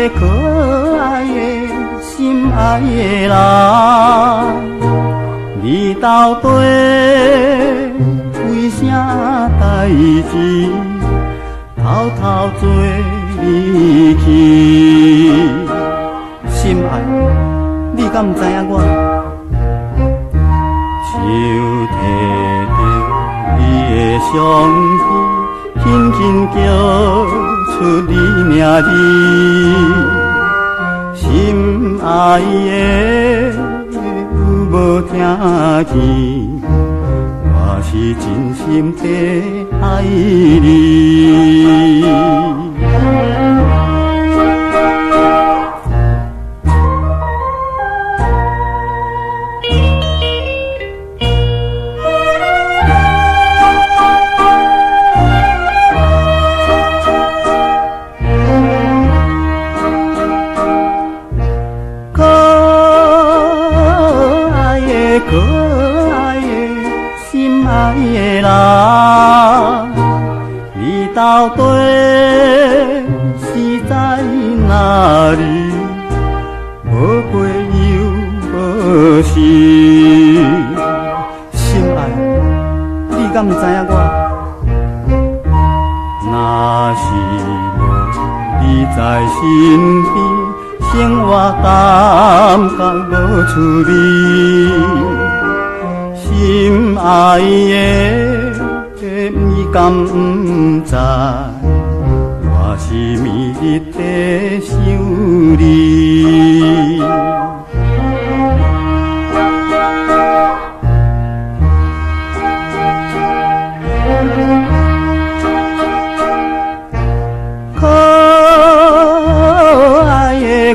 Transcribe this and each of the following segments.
可爱的心爱的人，你到底为啥代志偷偷做离去？心爱，你敢不知影我？手提着你的相片，轻轻叫出你名字。心爱的，有无听见？我是真心地爱你。可爱的心爱的人，你到底是在哪里？无陪又无是，心爱，你敢不知影我？若是无你在身边，生活感觉无趣味。心爱的，你敢不知？我是暝日在想你。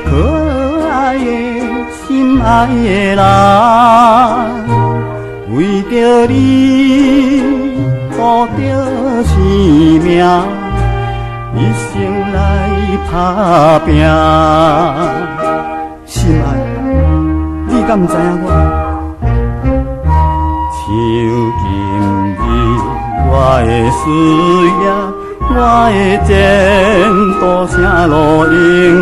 可爱的心爱的人，为着你付着生命，一生来打拼。心爱，你敢不知影我？像今日我的事业，我的前途啥路用？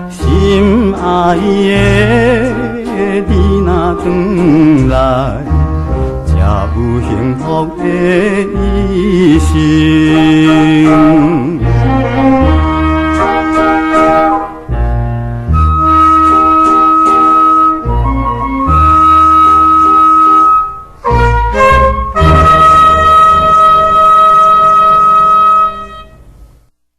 心爱的，你若转来，才有幸福的一生。